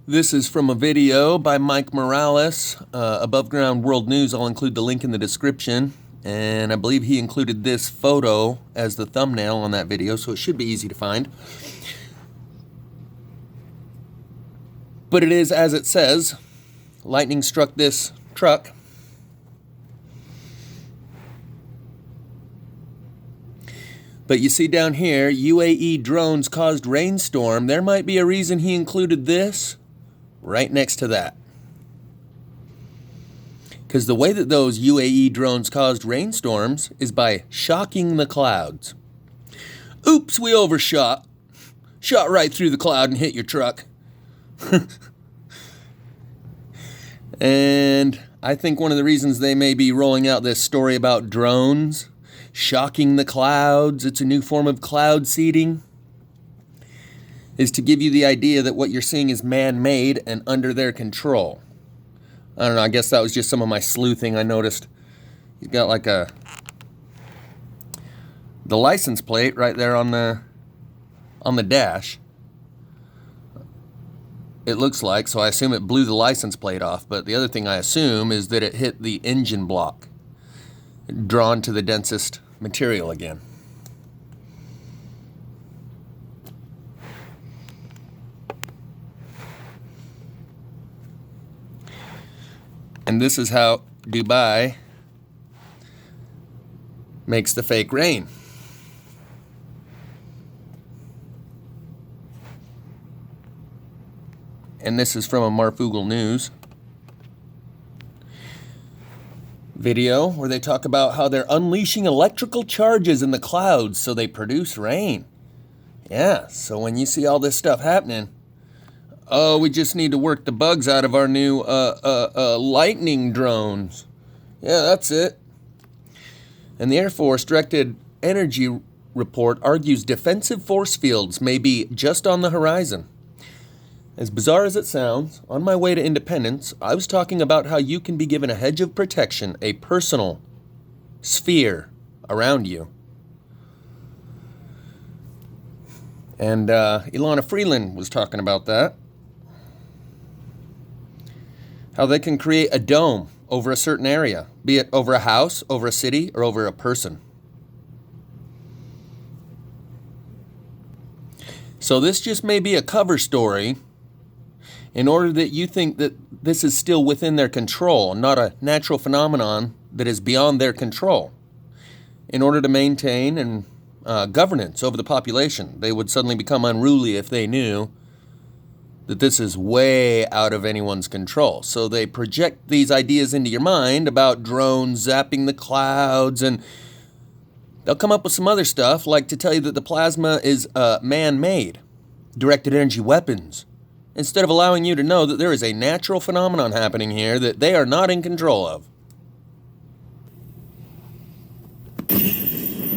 This is from a video by Mike Morales, Above Ground World News. I'll include the link in the description. And I believe he included this photo as the thumbnail on that video, so it should be easy to find. But it is as it says. Lightning struck this truck. But you see down here, UAE drones caused rainstorm. There might be a reason he included this right next to that. Because the way that those UAE drones caused rainstorms is by shocking the clouds. Oops, we overshot. Shot right through the cloud and hit your truck. And I think one of the reasons they may be rolling out this story about drones shocking the clouds, it's a new form of cloud seeding, is to give you the idea that what you're seeing is man-made and under their control. I don't know, I guess that was just some of my sleuthing. I noticed he's got like the license plate right there on the dash. It looks like, so I assume it blew the license plate off, but the other thing I assume is that it hit the engine block, drawn to the densest material again. And this is how Dubai makes the fake rain. And this is from a Marfugal News video where they talk about how they're unleashing electrical charges in the clouds so they produce rain. Yeah, so when you see all this stuff happening, oh, we just need to work the bugs out of our new lightning drones. Yeah, that's it. And the Air Force Directed Energy Report argues defensive force fields may be just on the horizon. As bizarre as it sounds, on my way to independence, I was talking about how you can be given a hedge of protection, a personal sphere around you. And Ilana Freeland was talking about that. How they can create a dome over a certain area, be it over a house, over a city, or over a person. So this just may be a cover story in order that you think that this is still within their control, not a natural phenomenon that is beyond their control. In order to maintain and governance over the population, they would suddenly become unruly if they knew that this is way out of anyone's control. So they project these ideas into your mind about drones zapping the clouds, and they'll come up with some other stuff, like to tell you that the plasma is man-made, directed energy weapons, instead of allowing you to know that there is a natural phenomenon happening here that they are not in control of.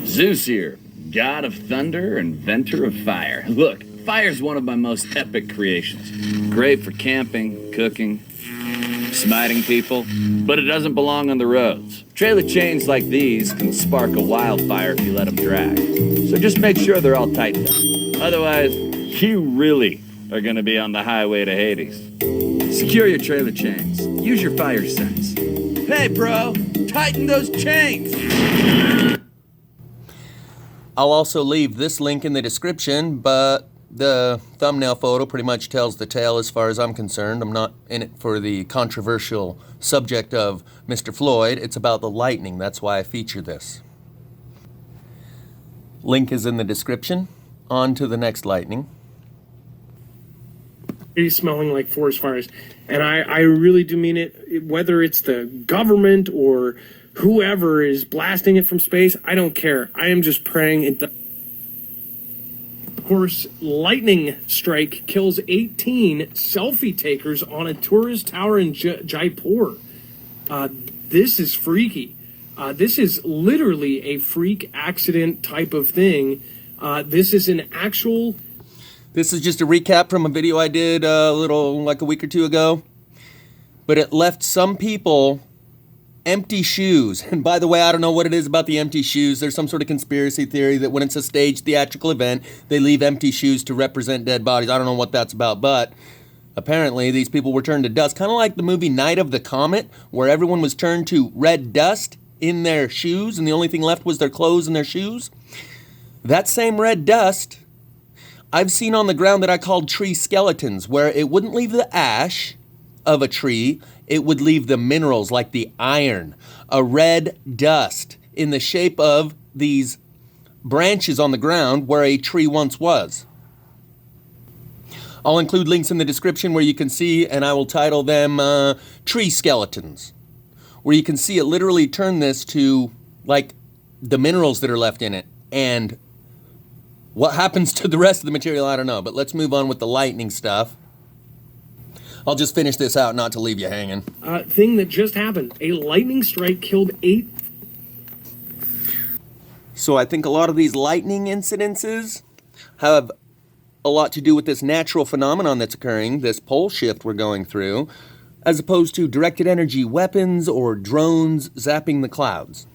Zeus here, god of thunder, inventor of fire. Look, fire's one of my most epic creations. Great for camping, cooking, smiting people, but it doesn't belong on the roads. Trailer chains like these can spark a wildfire if you let them drag. So just make sure they're all tightened up. Otherwise, you really are gonna be on the highway to Hades. Secure your trailer chains. Use your fire sense. Hey, bro, tighten those chains! I'll also leave this link in the description, but the thumbnail photo pretty much tells the tale as far as I'm concerned. I'm not in it for the controversial subject of Mr. Floyd. It's about the lightning. That's why I feature this. Link is in the description. On to the next lightning. He's smelling like forest fires. And I really do mean it, whether it's the government or whoever is blasting it from space, I don't care. I am just praying it does. Of course, lightning strike kills 18 selfie takers on a tourist tower in Jaipur. This is freaky. This is literally a freak accident type of thing. This is an actual... This is just a recap from a video I did like a week or two ago. But it left some people empty shoes. And by the way, I don't know what it is about the empty shoes. There's some sort of conspiracy theory that when it's a staged theatrical event, they leave empty shoes to represent dead bodies. I don't know what that's about, but Apparently, these people were turned to dust, kind of like the movie Night of the Comet, where everyone was turned to red dust in their shoes, and the only thing left was their clothes and their shoes. That same red dust I've seen on the ground that I called tree skeletons, where it wouldn't leave the ash of a tree, it would leave the minerals like the iron, a red dust in the shape of these branches on the ground where a tree once was. I'll include links in the description where you can see, and I will title them tree skeletons, where you can see it literally turn this to like the minerals that are left in it. And what happens to the rest of the material, I don't know. But let's move on with the lightning stuff. I'll just finish this out, not to leave you hanging. Thing that just happened. A lightning strike killed 8. So I think a lot of these lightning incidences have a lot to do with this natural phenomenon that's occurring, this pole shift we're going through, as opposed to directed energy weapons or drones zapping the clouds.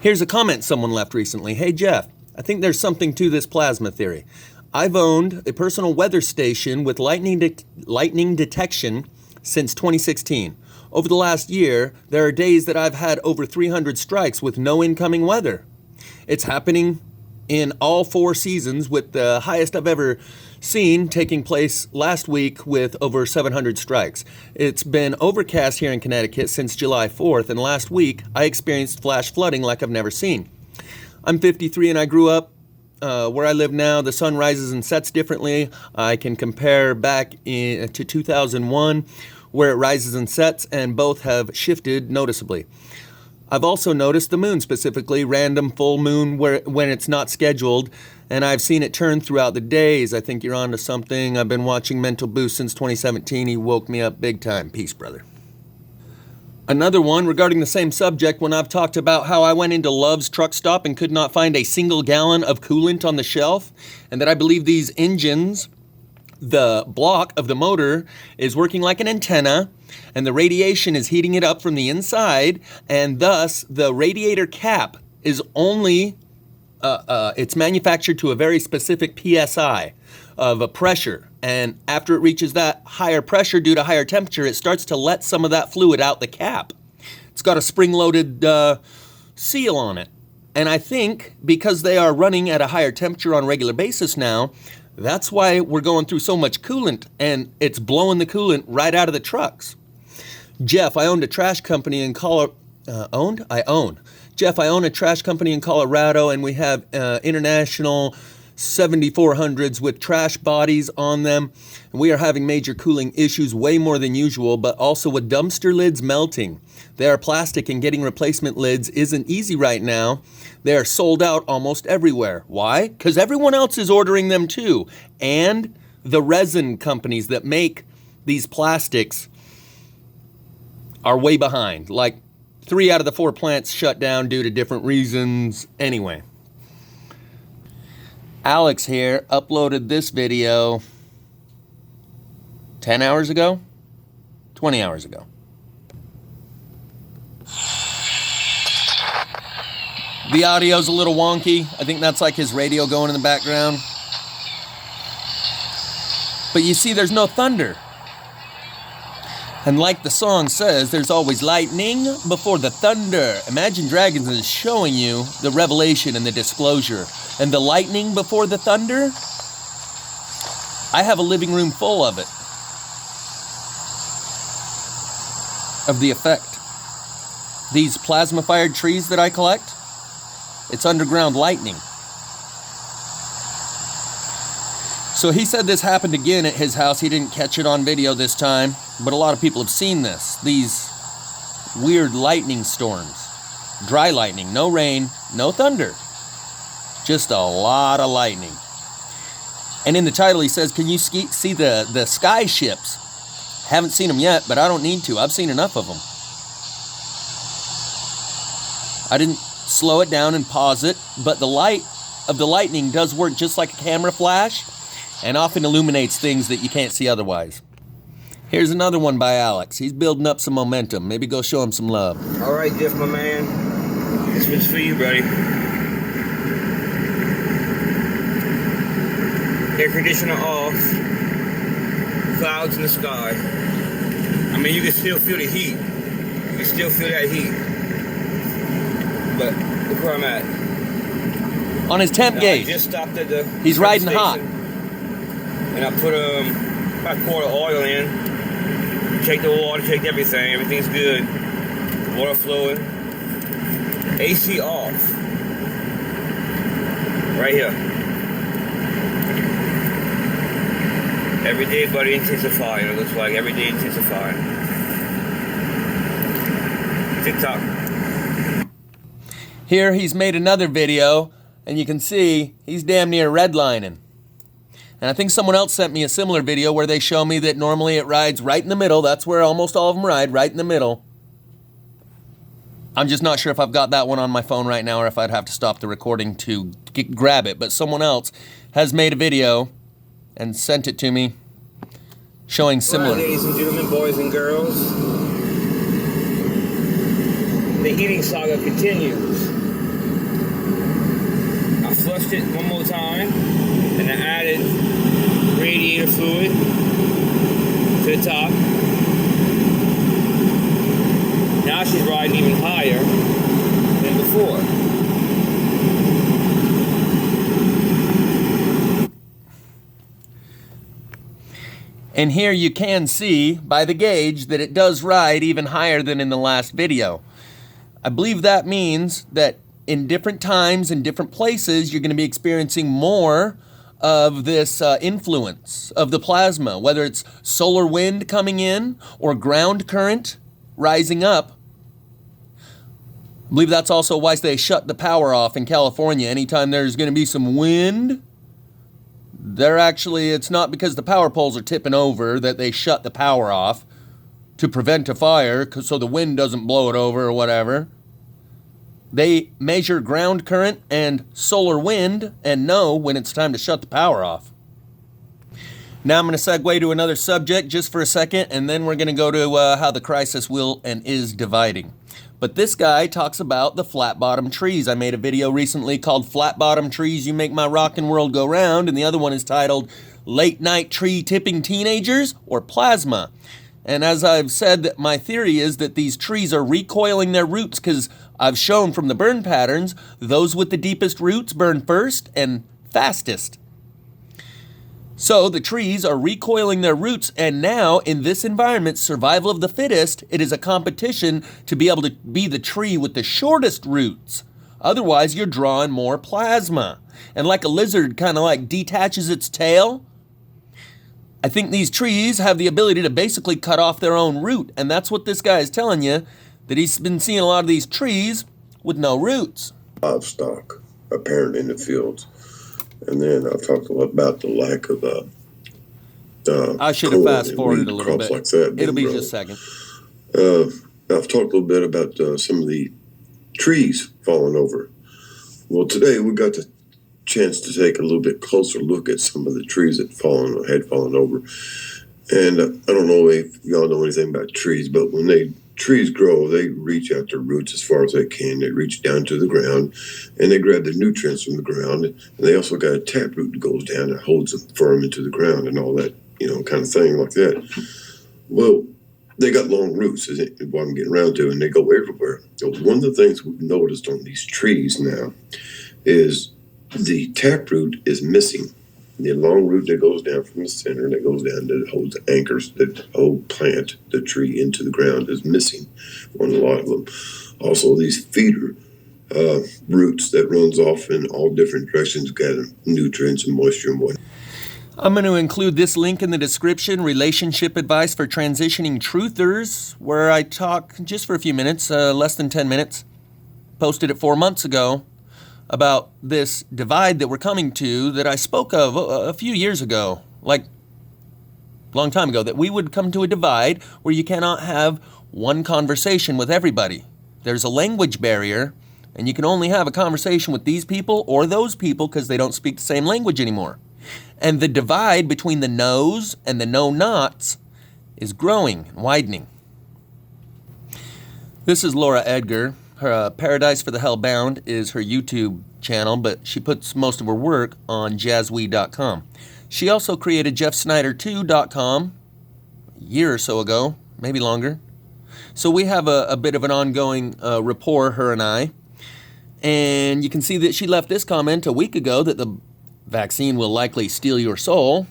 Here's a comment someone left recently. Hey Jeff, I think there's something to this plasma theory. I've owned a personal weather station with lightning detection since 2016. Over the last year, there are days that I've had over 300 strikes with no incoming weather. It's happening in all 4 seasons, with the highest I've ever seen taking place last week with over 700 strikes. It's been overcast here in Connecticut since July 4th, and last week I experienced flash flooding like I've never seen. I'm 53 and I grew up where I live now. The sun rises and sets differently. I can compare back to 2001 where it rises and sets, and both have shifted noticeably. I've also noticed the moon, specifically random full moon when it's not scheduled, and I've seen it turn throughout the days. I think you're onto something. I've been watching Mental Boost since 2017. He woke me up big time. Peace, brother. Another one regarding the same subject, when I've talked about how I went into Love's truck stop and could not find a single gallon of coolant on the shelf, and that I believe these engines, the block of the motor is working like an antenna, and the radiation is heating it up from the inside, and thus the radiator cap is only, it's manufactured to a very specific PSI of a pressure. And after it reaches that higher pressure due to higher temperature, it starts to let some of that fluid out the cap. It's got a spring-loaded seal on it. And I think because they are running at a higher temperature on a regular basis now, that's why we're going through so much coolant, and it's blowing the coolant right out of the trucks. Jeff, I owned a trash company in Colorado. Jeff, I own a trash company in Colorado, and we have international 7400s with trash bodies on them. And we are having major cooling issues, way more than usual, but also with dumpster lids melting. They are plastic, and getting replacement lids isn't easy right now. They are sold out almost everywhere. Why? Because everyone else is ordering them too. And the resin companies that make these plastics are way behind. Like 3 out of the 4 plants shut down due to different reasons. Anyway. Alex here uploaded this video 10 hours ago? 20 hours ago. The audio's a little wonky. I think that's like his radio going in the background. But you see, there's no thunder. And like the song says, there's always lightning before the thunder. Imagine Dragons is showing you the revelation and the disclosure. And the lightning before the thunder, I have a living room full of it. Of the effect. These plasma-fired trees that I collect, it's underground lightning. So he said this happened again at his house. He didn't catch it on video this time, but a lot of people have seen this. These weird lightning storms. Dry lightning, no rain, no thunder. Just a lot of lightning. And in the title he says, can you see the sky ships? Haven't seen them yet, but I don't need to. I've seen enough of them. I didn't slow it down and pause it, but the light of the lightning does work just like a camera flash and often illuminates things that you can't see otherwise. Here's another one by Alex. He's building up some momentum. Maybe go show him some love. All right, Jeff, my man. This one's for you, buddy. Air conditioner off. clouds in the sky. I mean, you can still feel the heat. You can still feel that heat. But look where I'm at. On his temp Now, gauge. I just stopped at the He's riding hot. And I put about a quart of oil in. Check the water, checked everything. Everything's good. Water flowing. AC off. Right here. Every day, buddy, intensifying. It looks like every day intensifying. TikTok. Here he's made another video, and you can see he's damn near redlining. And I think someone else sent me a similar video where they show me that normally it rides right in the middle. That's where almost all of them ride, right in the middle. I'm just not sure if I've got that one on my phone right now or if I'd have to stop the recording to grab it. But someone else has made a video and sent it to me showing similar. All right, ladies and gentlemen, boys and girls. The heating saga continues. I flushed it one more time, and I added radiator fluid to the top. Now she's riding even higher than before. And here you can see by the gauge that it does ride even higher than in the last video. I believe that means that in different times and different places, you're going to be experiencing more of this influence of the plasma, whether it's solar wind coming in or ground current rising up. I believe that's also why they shut the power off in California. Anytime there's going to be some wind, it's not because the power poles are tipping over that they shut the power off to prevent a fire so the wind doesn't blow it over or whatever. They measure ground current and solar wind and know when it's time to shut the power off. Now I'm going to segue to another subject just for a second, and then we're going to go to how the crisis will and is dividing. But this guy talks about the flat-bottom trees. I made a video recently called Flat Bottom Trees You Make My Rockin' World Go Round, and the other one is titled Late Night Tree Tipping Teenagers or Plasma. And as I've said, that my theory is that these trees are recoiling their roots because I've shown from the burn patterns, those with the deepest roots burn first and fastest. So the trees are recoiling their roots, and now in this environment, survival of the fittest, it is a competition to be able to be the tree with the shortest roots. Otherwise, you're drawing more plasma. And like a lizard kind of like detaches its tail, I think these trees have the ability to basically cut off their own root. And that's what this guy is telling you, that he's been seeing a lot of these trees with no roots. Livestock apparent in the fields. And then I talked a lot about the lack of I should have fast forwarded a little bit. Like that It'll be grown. just a second. I've talked a little bit about some of the trees falling over. Well, today we got the chance to take a little bit closer look at some of the trees that had fallen over. And I don't know if y'all know anything about trees, but when trees grow, they reach out their roots as far as they can. They reach down to the ground, and they grab the nutrients from the ground. And they also got a taproot that goes down and holds them firm into the ground and all that, kind of thing like that. Well, they got long roots, is what I'm getting around to, and they go everywhere. So one of the things we've noticed on these trees now is the taproot is missing. The long root that goes down from the center, that goes down, that holds the anchors, that whole plant, the tree into the ground is missing on a lot of them. Also, these feeder roots that runs off in all different directions, gather nutrients and moisture and whatnot. I'm going to include this link in the description, Relationship Advice for Transitioning Truthers, where I talk just for a few minutes, less than 10 minutes, posted it 4 months ago, about this divide that we're coming to that I spoke of a few years ago, like a long time ago, that we would come to a divide where you cannot have one conversation with everybody. There's a language barrier, and you can only have a conversation with these people or those people because they don't speak the same language anymore. And the divide between the no's and the no-nots is growing and widening. This is Laura Edgar. Her Paradise for the Hellbound is her YouTube channel, but she puts most of her work on jazzwe.com. She also created jeffsnyder2.com year or so ago, maybe longer. So we have a bit of an ongoing rapport, her and I. And you can see that she left this comment a week ago that the vaccine will likely steal your soul.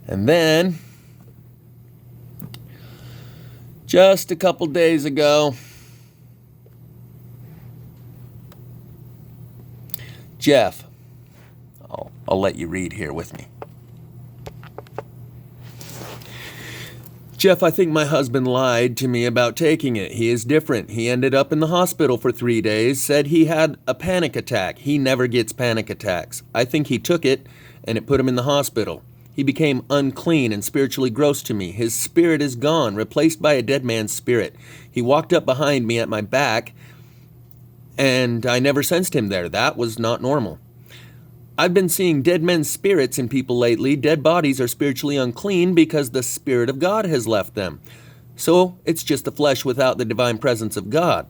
And then, just a couple days ago, Jeff, I'll let you read here with me. Jeff, I think my husband lied to me about taking it. He is different. He ended up in the hospital for 3 days, said he had a panic attack. He never gets panic attacks. I think he took it and it put him in the hospital. He became unclean and spiritually gross to me. His spirit is gone, replaced by a dead man's spirit. He walked up behind me at my back and I never sensed him there. That was not normal. I've been seeing dead men's spirits in people lately. Dead bodies are spiritually unclean because the Spirit of God has left them. So it's just the flesh without the divine presence of God.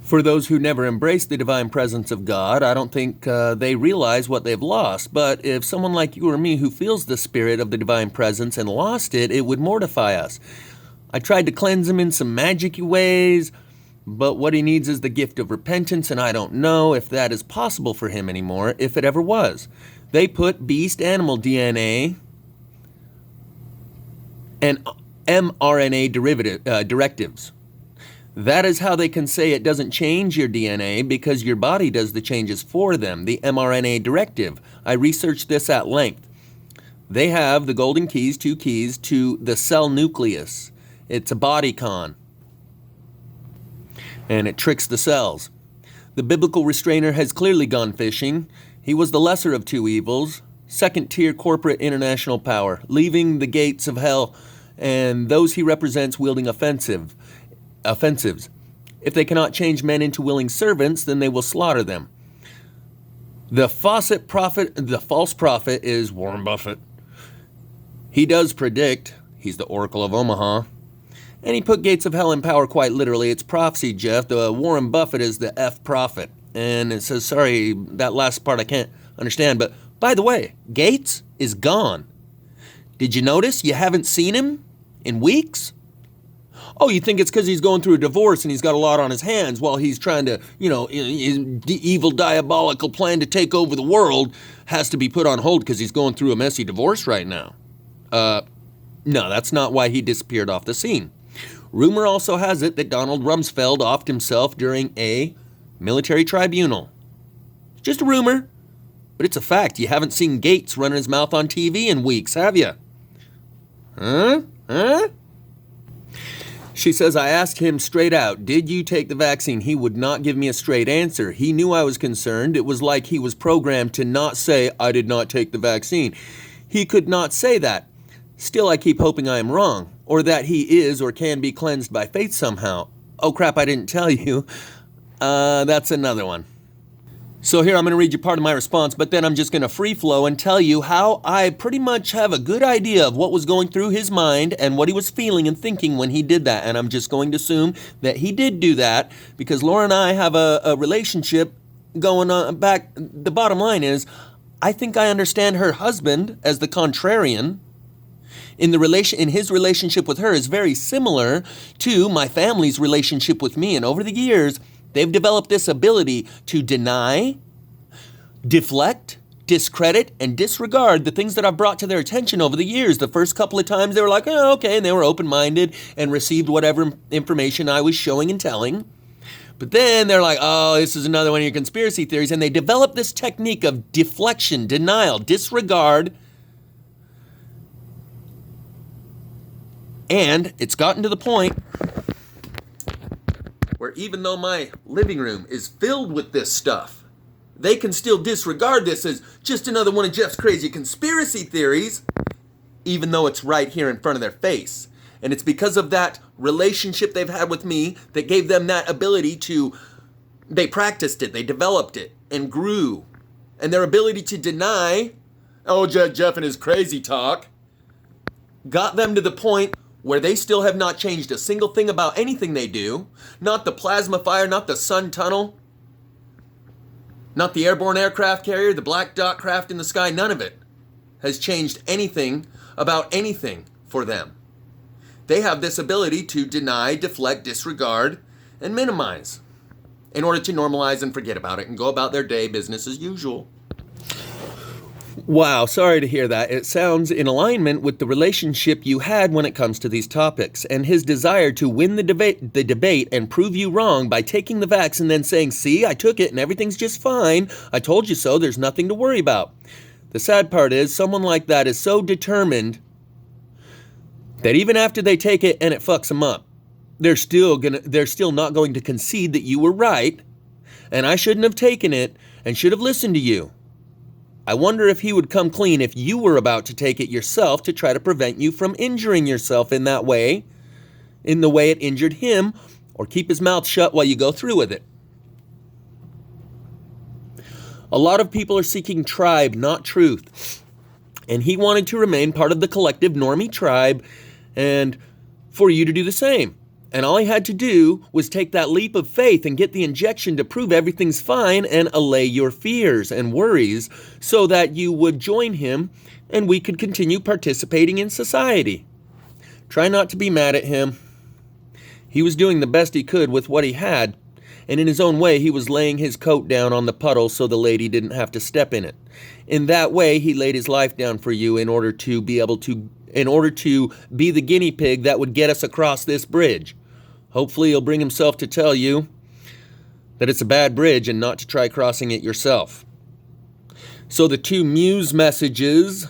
For those who never embrace the divine presence of God, I don't think they realize what they've lost. But if someone like you or me who feels the spirit of the divine presence and lost it, it would mortify us. I tried to cleanse him in some magic-y ways, but what he needs is the gift of repentance, and I don't know if that is possible for him anymore, if it ever was. They put beast animal DNA and mRNA directives. That is how they can say it doesn't change your DNA because your body does the changes for them, the mRNA directive. I researched this at length. They have the golden keys, 2 keys, to the cell nucleus. It's a bodycon. And it tricks the cells. The biblical restrainer has clearly gone fishing. He was the lesser of 2 evils, second-tier corporate international power, leaving the gates of hell, and those he represents wielding offensives. If they cannot change men into willing servants, then they will slaughter them. The false prophet is Warren Buffett. He does predict. He's the Oracle of Omaha. And he put gates of hell in power quite literally. It's prophecy, Jeff. The Warren Buffett is the F prophet. And it says, sorry, that last part I can't understand. But by the way, Gates is gone. Did you notice you haven't seen him in weeks? Oh, you think it's because he's going through a divorce and he's got a lot on his hands while he's trying to, his evil diabolical plan to take over the world has to be put on hold because he's going through a messy divorce right now. No, that's not why he disappeared off the scene. Rumor also has it that Donald Rumsfeld offed himself during a military tribunal. Just a rumor, but it's a fact. You haven't seen Gates running his mouth on TV in weeks, have you? Huh? She says, I asked him straight out, did you take the vaccine? He would not give me a straight answer. He knew I was concerned. It was like he was programmed to not say, I did not take the vaccine. He could not say that. Still, I keep hoping I am wrong, or that he is or can be cleansed by faith somehow. Oh crap, I didn't tell you. That's another one. So here I'm going to read you part of my response, but then I'm just going to free flow and tell you how I pretty much have a good idea of what was going through his mind and what he was feeling and thinking when he did that. And I'm just going to assume that he did do that because Laura and I have a relationship going on back. The bottom line is, I think I understand her husband as the contrarian. In his relationship with her is very similar to my family's relationship with me. And over the years, they've developed this ability to deny, deflect, discredit, and disregard the things that I've brought to their attention over the years. The first couple of times they were like, oh, okay, and they were open-minded and received whatever information I was showing and telling. But then they're like, oh, this is another one of your conspiracy theories. And they developed this technique of deflection, denial, disregard. And it's gotten to the point where even though my living room is filled with this stuff, they can still disregard this as just another one of Jeff's crazy conspiracy theories, even though it's right here in front of their face. And it's because of that relationship they've had with me that gave them that ability to, they practiced it, they developed it, and grew. And their ability to deny, oh, Jeff and his crazy talk, got them to the point where they still have not changed a single thing about anything they do. Not the plasma fire, not the sun tunnel, not the airborne aircraft carrier, the black dot craft in the sky, none of it has changed anything about anything for them. They have this ability to deny, deflect, disregard, and minimize in order to normalize and forget about it and go about their day business as usual. Wow, sorry to hear that. It sounds in alignment with the relationship you had when it comes to these topics, and his desire to win the debate and prove you wrong by taking the vax and then saying, see, I took it and everything's just fine. I told you so. There's nothing to worry about. The sad part is someone like that is so determined that even after they take it and it fucks them up, they're still not going to concede that you were right and I shouldn't have taken it and should have listened to you. I wonder if he would come clean if you were about to take it yourself to try to prevent you from injuring yourself in that way, in the way it injured him, or keep his mouth shut while you go through with it. A lot of people are seeking tribe, not truth. And he wanted to remain part of the collective normie tribe and for you to do the same. And all he had to do was take that leap of faith and get the injection to prove everything's fine and allay your fears and worries so that you would join him and we could continue participating in society. Try not to be mad at him. He was doing the best he could with what he had, and in his own way he was laying his coat down on the puddle so the lady didn't have to step in it. In that way he laid his life down for you in order to be the guinea pig that would get us across this bridge. Hopefully he'll bring himself to tell you that it's a bad bridge and not to try crossing it yourself. So the two muse messages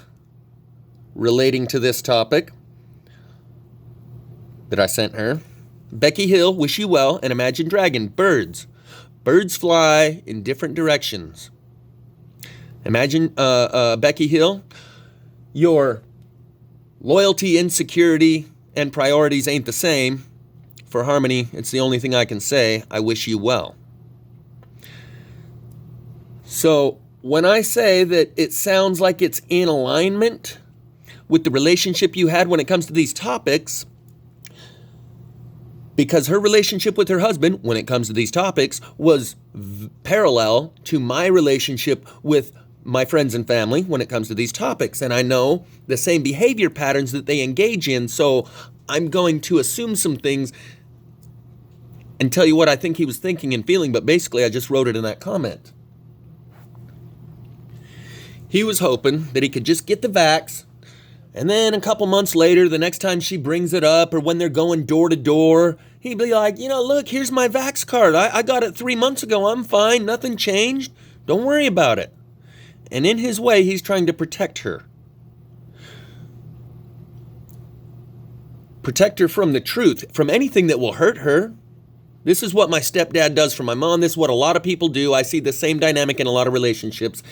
relating to this topic that I sent her. Becky Hill, wish you well, and Imagine Dragon, birds. Birds fly in different directions. Imagine, Becky Hill, your loyalty, insecurity, and priorities ain't the same. For harmony, it's the only thing I can say. I wish you well. So when I say that it sounds like it's in alignment with the relationship you had when it comes to these topics, because her relationship with her husband when it comes to these topics was parallel to my relationship with my friends and family when it comes to these topics. And I know the same behavior patterns that they engage in, so I'm going to assume some things and tell you what I think he was thinking and feeling, but basically I just wrote it in that comment. He was hoping that he could just get the vax, and then a couple months later, the next time she brings it up, or when they're going door to door, he'd be like, look, here's my vax card. I got it 3 months ago. I'm fine. Nothing changed. Don't worry about it. And in his way, he's trying to protect her. Protect her from the truth, from anything that will hurt her. This is what my stepdad does for my mom. This is what a lot of people do. I see the same dynamic in a lot of relationships.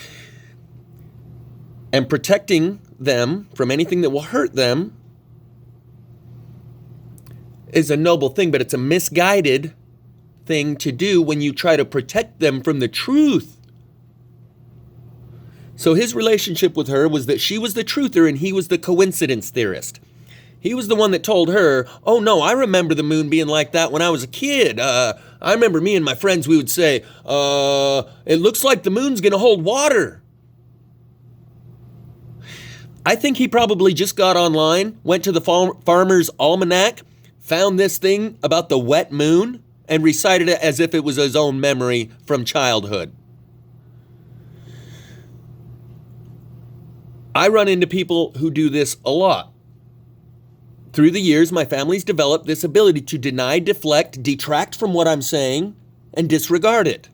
And protecting them from anything that will hurt them is a noble thing, but it's a misguided thing to do when you try to protect them from the truth. So his relationship with her was that she was the truther and he was the coincidence theorist. He was the one that told her, oh no, I remember the moon being like that when I was a kid. I remember me and my friends, we would say, it looks like the moon's going to hold water. I think he probably just got online, went to the farmer's almanac, found this thing about the wet moon, and recited it as if it was his own memory from childhood. I run into people who do this a lot. Through the years, my family's developed this ability to deny, deflect, detract from what I'm saying, and disregard it.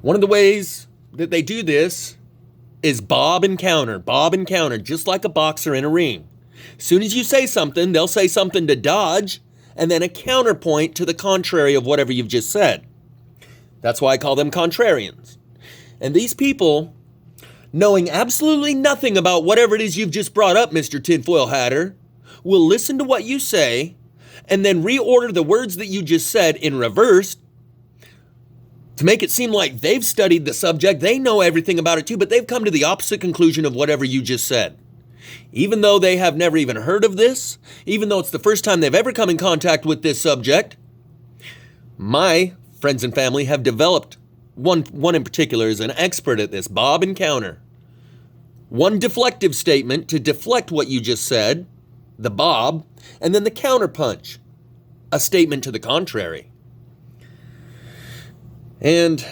One of the ways that they do this is bob and counter, just like a boxer in a ring. As soon as you say something, they'll say something to dodge, and then a counterpoint to the contrary of whatever you've just said. That's why I call them contrarians. And these people, knowing absolutely nothing about whatever it is you've just brought up, Mr. Tinfoil Hatter, will listen to what you say and then reorder the words that you just said in reverse to make it seem like they've studied the subject, they know everything about it too, but they've come to the opposite conclusion of whatever you just said. Even though they have never even heard of this, even though it's the first time they've ever come in contact with this subject, my friends and family have developed one in particular is an expert at this, bob and counter. One deflective statement to deflect what you just said, the bob, and then the counterpunch, a statement to the contrary. And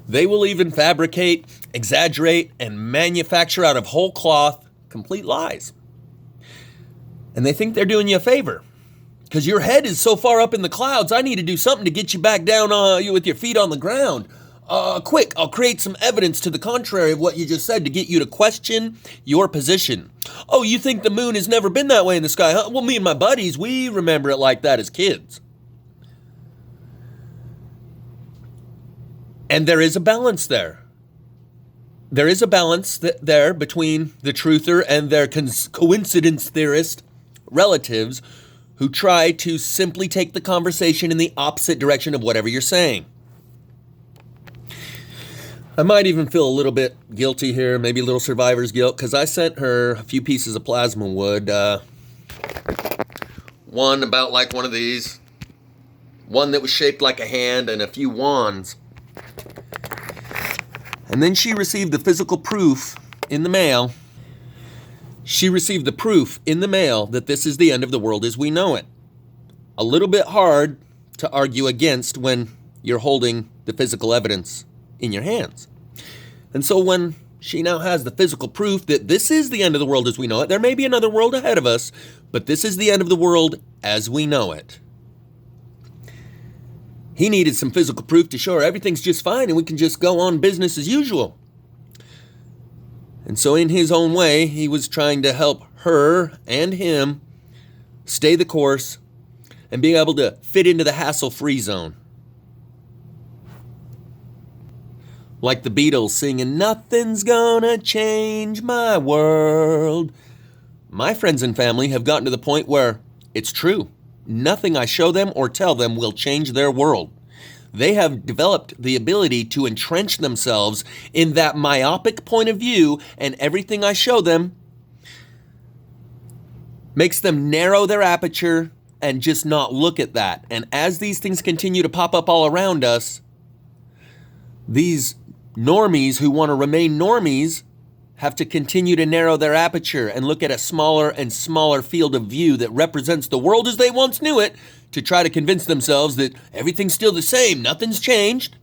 they will even fabricate, exaggerate, and manufacture out of whole cloth complete lies. And they think they're doing you a favor. Because your head is so far up in the clouds, I need to do something to get you back down with your feet on the ground. Quick, I'll create some evidence to the contrary of what you just said to get you to question your position. Oh, you think the moon has never been that way in the sky, huh? Well, me and my buddies, we remember it like that as kids. And there is a balance there. There is a balance there between the truther and their coincidence theorist relatives who try to simply take the conversation in the opposite direction of whatever you're saying. I might even feel a little bit guilty here, maybe a little survivor's guilt, because I sent her a few pieces of plasma wood. One about like one of these, one that was shaped like a hand, and a few wands. And then she received the physical proof in the mail. She received the proof in the mail that this is the end of the world as we know it. A little bit hard to argue against when you're holding the physical evidence in your hands. And so when she now has the physical proof that this is the end of the world as we know it, there may be another world ahead of us, but this is the end of the world as we know it. He needed some physical proof to show her everything's just fine and we can just go on business as usual. And so in his own way, he was trying to help her and him stay the course and being able to fit into the hassle-free zone. Like the Beatles singing, "Nothing's gonna change my world." My friends and family have gotten to the point where it's true. Nothing I show them or tell them will change their world. They have developed the ability to entrench themselves in that myopic point of view, and everything I show them makes them narrow their aperture and just not look at that. And as these things continue to pop up all around us, these normies who want to remain normies have to continue to narrow their aperture and look at a smaller and smaller field of view that represents the world as they once knew it to try to convince themselves that everything's still the same, nothing's changed.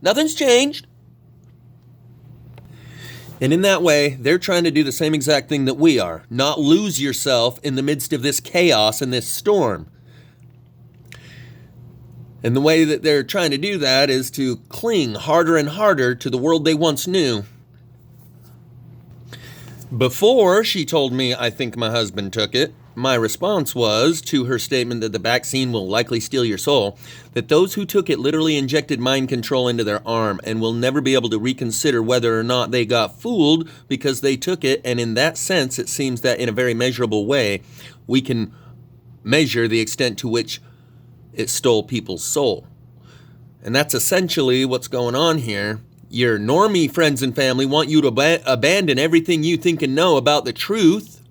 And in that way, they're trying to do the same exact thing that we are, not lose yourself in the midst of this chaos and this storm. And the way that they're trying to do that is to cling harder and harder to the world they once knew. Before she told me, "I think my husband took it," my response was to her statement that the vaccine will likely steal your soul, that those who took it literally injected mind control into their arm and will never be able to reconsider whether or not they got fooled because they took it. And in that sense, it seems that in a very measurable way, we can measure the extent to which it stole people's soul. And that's essentially what's going on here. Your normie friends and family want you to abandon everything you think and know about the truth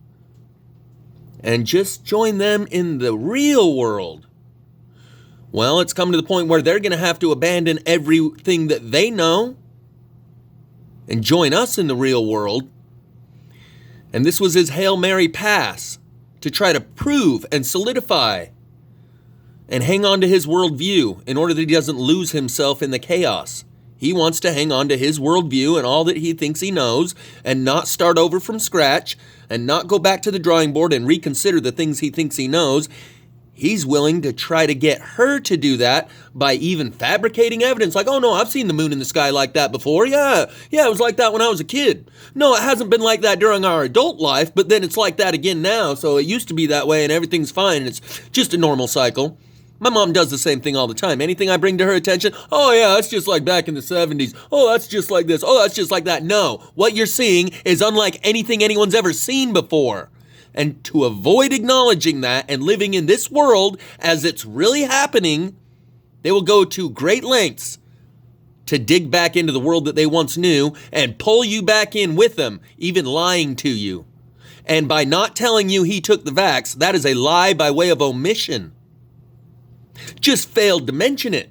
and just join them in the real world. Well, it's come to the point where they're going to have to abandon everything that they know and join us in the real world. And this was his Hail Mary pass to try to prove and solidify and hang on to his worldview in order that he doesn't lose himself in the chaos. He wants to hang on to his worldview and all that he thinks he knows and not start over from scratch and not go back to the drawing board and reconsider the things he thinks he knows. He's willing to try to get her to do that by even fabricating evidence like, "Oh no, I've seen the moon in the sky like that before. Yeah, it was like that when I was a kid. No, it hasn't been like that during our adult life, but then it's like that again now. So it used to be that way and everything's fine and it's just a normal cycle." My mom does the same thing all the time. Anything I bring to her attention, "Oh yeah, that's just like back in the 70s. Oh, that's just like this. Oh, that's just like that." No, what you're seeing is unlike anything anyone's ever seen before. And to avoid acknowledging that and living in this world as it's really happening, they will go to great lengths to dig back into the world that they once knew and pull you back in with them, even lying to you. And by not telling you he took the vax, that is a lie by way of omission. Just failed to mention it.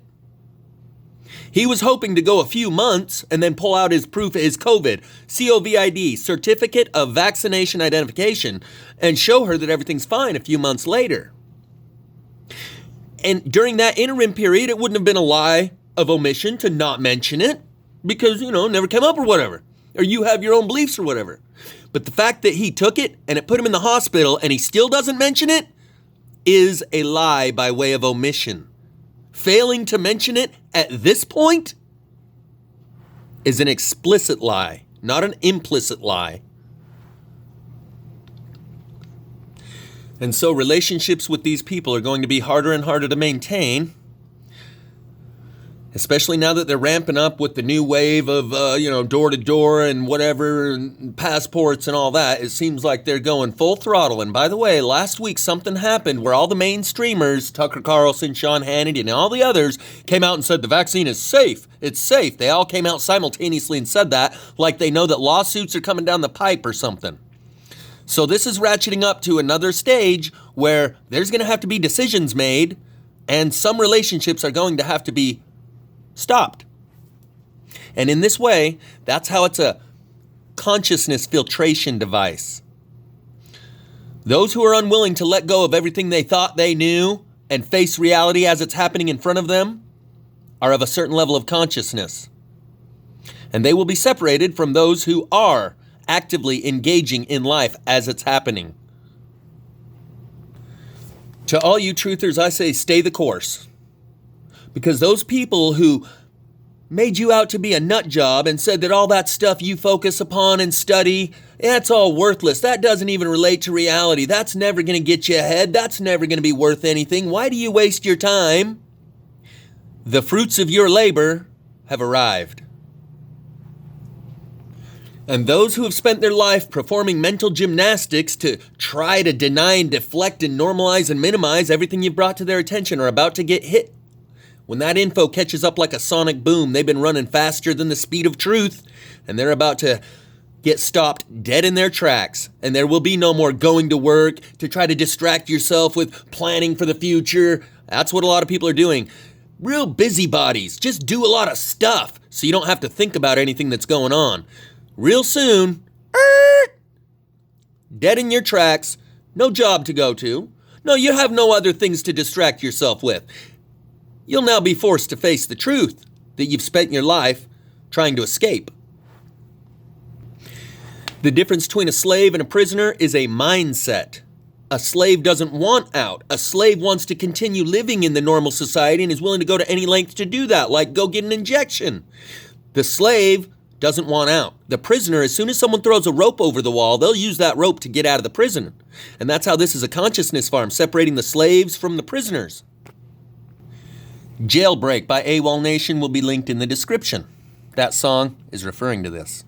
He was hoping to go a few months and then pull out his proof of his COVID, COVID, Certificate of Vaccination Identification, and show her that everything's fine a few months later. And during that interim period, it wouldn't have been a lie of omission to not mention it because, it never came up or whatever. Or you have your own beliefs or whatever. But the fact that he took it and it put him in the hospital and he still doesn't mention it is a lie by way of omission. Failing to mention it at this point is an explicit lie, not an implicit lie. And so relationships with these people are going to be harder and harder to maintain, especially now that they're ramping up with the new wave of, door to door and whatever, and passports and all that. It seems like they're going full throttle. And by the way, last week something happened where all the main streamers, Tucker Carlson, Sean Hannity, and all the others came out and said the vaccine is safe. It's safe. They all came out simultaneously and said that like they know that lawsuits are coming down the pipe or something. So this is ratcheting up to another stage where there's going to have to be decisions made and some relationships are going to have to be stopped. And in this way, that's how it's a consciousness filtration device. Those who are unwilling to let go of everything they thought they knew and face reality as it's happening in front of them are of a certain level of consciousness. And they will be separated from those who are actively engaging in life as it's happening. To all you truthers, I say stay the course. Because those people who made you out to be a nut job and said that all that stuff you focus upon and study, that's all worthless. That doesn't even relate to reality. That's never going to get you ahead. That's never going to be worth anything. Why do you waste your time? The fruits of your labor have arrived. And those who have spent their life performing mental gymnastics to try to deny and deflect and normalize and minimize everything you've brought to their attention are about to get hit. When that info catches up like a sonic boom, they've been running faster than the speed of truth, and they're about to get stopped dead in their tracks. And there will be no more going to work to try to distract yourself with planning for the future. That's what a lot of people are doing. Real busybodies. Just do a lot of stuff so you don't have to think about anything that's going on. Real soon, dead in your tracks, no job to go to. No, you have no other things to distract yourself with. You'll now be forced to face the truth that you've spent your life trying to escape. The difference between a slave and a prisoner is a mindset. A slave doesn't want out. A slave wants to continue living in the normal society and is willing to go to any length to do that, like go get an injection. The slave doesn't want out. The prisoner, as soon as someone throws a rope over the wall, they'll use that rope to get out of the prison. And that's how this is a consciousness farm, separating the slaves from the prisoners. Jailbreak by AWOL Nation will be linked in the description. That song is referring to this.